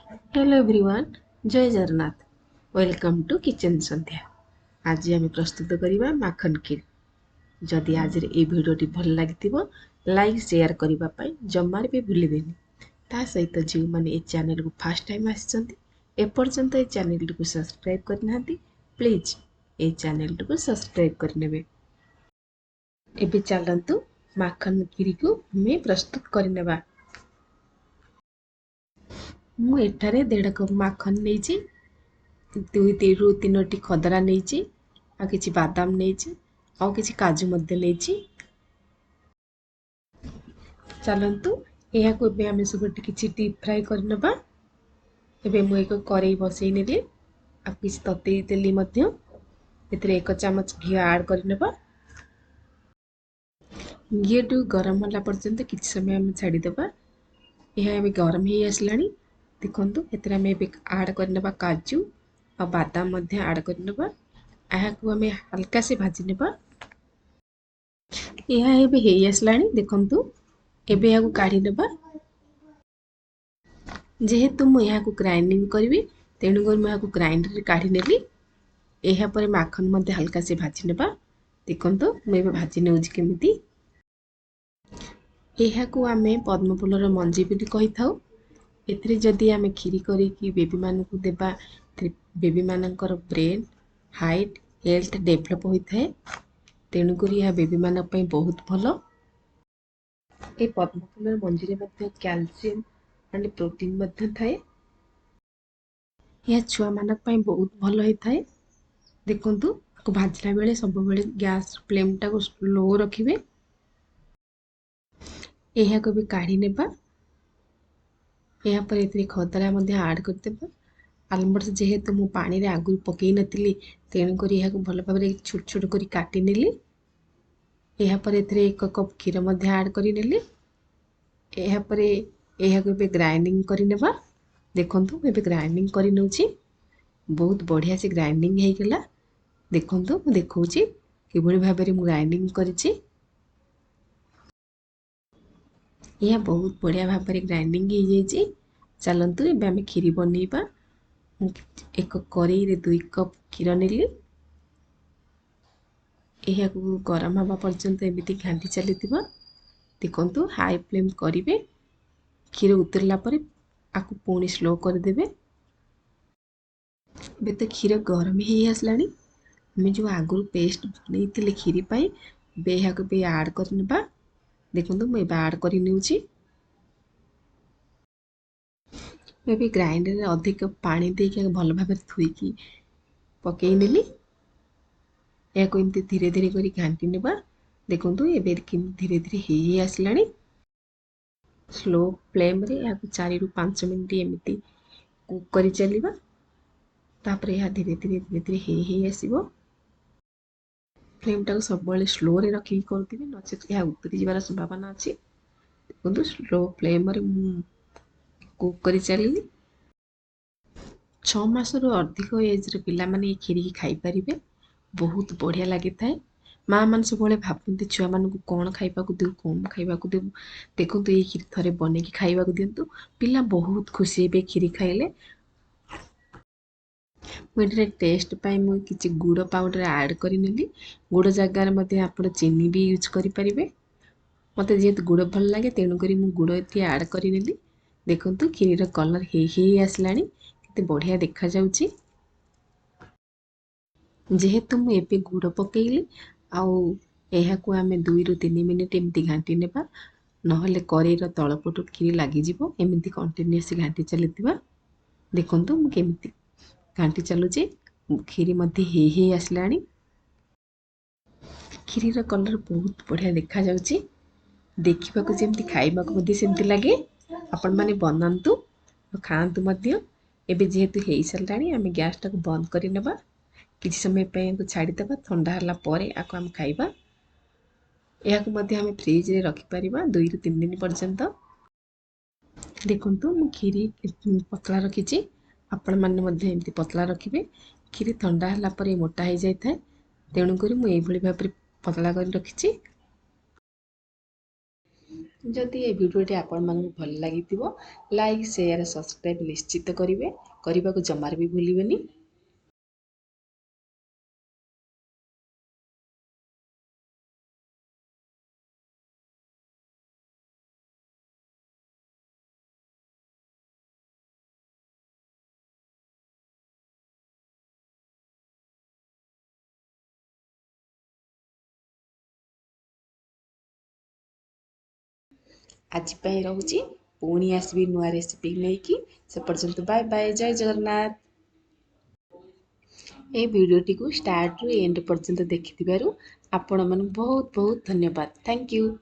Hello everyone, जय Jagannath. Welcome to kitchen संध्या। आज आम प्रस्तुत करवा माखन खीर। जदि आज ये भिडियोटी भल लगी लाइक शेयर करने जमार भी भूलें। ता सहित जो मैंने ये चैनल को फर्स्ट टाइम आपर्यंत ये चैनल को सब्सक्राइब करना प्लीज ये चैनल को सब्सक्राइब करने। एबे चलतु माखन खीर को हमें प्रस्तुत करने। मु एठारे 1.5 कप माखन नहीं, 2-3 खदरा नहीं, आ किछि बादाम नहीं, आ किछि काजू मध्य नहीं। चलतु यहाँ को एबे आमे सब किछि डीप फ्राई करनबा। एबे मु एक करेई बसई नेली, आ किछि ततेई देली मध्य। एतरे 1 चमच घी ऐड करनबा। घी टू गरम होला पर्यंत किछि समय हम छाड़ी देबा। यह एबे गरम ही आसलानी। देखंतु एतरे आमे एबे ऐड करनबा काजू आ बादाम मध्य ऐड करनबा। यहाँ को आमे हल्का से भाजी नेबा। यह एबे हेई आसलानी। देखंतु एबे याको काढी नेबा। जेहेतु मु यहाँ ग्राइंडिंग करी तेणुक मुझे ग्राइंडर रे काढ़ी नेली। यहाँ पर माखन मध्य हल्का से भाजी नेबा। देखंतु मुझे भाजी नेउछि केमिति। यहाँ को आमे पद्म फूलर मंजी भी कही थाउ। एथिरे जदि आमे खीरी करिकी बेबी मानकु देबा, बेबी मानकर ब्रेन हाइट हेल्थ डेभलप होइथाए। तेणुक यह बेबी मान पई बहुत भलो। ए पद्म फूलर मंजी रे मध्य कैल्शियम एंड प्रोटीन मध्य थाए। यह छुआ मानक पई बहुत भलो होइथाए। देखंतु को भाजला बेले सब बेले गैस फ्लेम टा को स्लो रखिबे। यहाँ को भी काढ़ी नेबा। यहाँ पर एतिरे खदरा मध्य ऐड कर देबा। आलमंड्स जेहेतु मु पानी रे आगु पकई नथिली, तेणु करी यहाँ को भल भाबरे छोट छोट करी काटी नेली। यहाँ पर एतिरे 1 कप क्षीर मध्य ऐड करी नेली। यहाँ पर यहाँ को एबे ग्राइंडिंग करी नेबा। देखंतु एबे ग्राइंडिंग करी नउछि। बहुत बढ़िया से ग्राइंडिंग हे गेला। देखंतु मु देखौछि किभଳି भाबरे मु ग्राइंडिंग करिछि। यह बहुत बढ़िया भाबरे ग्राइंडिंग हे जाइछि। चलंतु एबे आमे खीरी बनेइबा। एक करेई रे 2 कप क्षीर नेली। यहाँ को गरम हवा पर्यंत एमिति घांटी चलीथिबा। देखंतु हाई फ्लेम करिवे। क्षीर उतरला परे आकु पुणी स्लो कर देबे। बे तो क्षीर गरम ही आसलानी। हमें जो आगुर पेस्ट बनेइथिले खीरी पाई बे यहाँ को बे ऐड करनबा। देखंतु मैं ऐड करि नेउछि। मैं भी ग्राइंडर रे अधिक पानी देके भल भाबरे थुईकी पकई नेली। या को एमती धीरे धीरे करी घांटी नेबा। देखंतु एबे धीरे धीरे हेई आसलानी। स्लो फ्लेम रे या 4 ରୁ 5 मिनिट एमती कुक करी चलीबा। तापर यह धीरे धीरे हेई आसीबो। फ्लेम टा को सब बेले स्लो रे रखी करदिबे, नचेत यह उतरी जिबार संभावना अछि। देखंतु स्लो फ्लेम रे कुक करी चलीली। 6 मासर अधिक एज रे पिला माने खीरी खाई परिबे। बहुत बढ़िया लगी थाए। माँ मान सब भावती छुआ मान कौन खाइबा देव कौन खाइबा देव। देखो ये खीरी थे बन की खाइबा दिंतु। पिला बहुत खुशी हे खीरी खाइले। मुझे टेस्ट पाई मुझे किसी गुड़ पाउडर ऐड करी। गुड़ जगार आप चीनी भी यूज करें। मत जेहेतु गुड़ भल लगे तेणुक गुड़ ये ऐड करी। देखु खीर कलर हे आसला केते बढ़िया देखा जाउची। जेहेतु मुझे गुड़ पकईली को आम 2 ରୁ 3 मिनिट एमती घांटी नेबा। नहले करेईर तलपटू खीरी लगिजिवो। एमती कंटिन्यूअस घांटी चलीथिबा। देखंतु मु केमती घांटी चलुची। खीरी मध्य हे आसलानी। खीरीर कलर बहुत बढ़िया देखा जाउची। देखिबाकू जेमती खाइबाकू मध्य सेमती लगे। आपण माने बनांतु खाआंतु मध्य। एबे जेहेतु हेई सारलानी आमे गैस टाको बंद करि नेबा। किछि समय पे छाड़ी देबा। ठंडा हला परे आको हम खाइबा। याको मध्य हमें फ्रिज रे रखि परिबा 2 ରୁ 3 दिन पर्यंत। देखंतु मु खीरी पतला रखिछि। आपण माने मध्य एमती पतला रखिबे। खीरी ठंडा हला परे मोटा हे जाय थाए। तेणु करी मु एई भली भाबरे पतला कर रखिछि। जदि ये भिडियोटी आपको भल लगी लाइक शेयर सब्सक्राइब निश्चित करेंगे करने को जमार भी भूलिए। आज रोचे पुणी आसबि नुआ रेसिपी नहीं कि से पर्यंत बाय बाय जय जगन्नाथ। ये भिडियोटी को स्टार्ट रु एंड पर्यंत देखि आपण बहुत बहुत धन्यवाद। Thank you.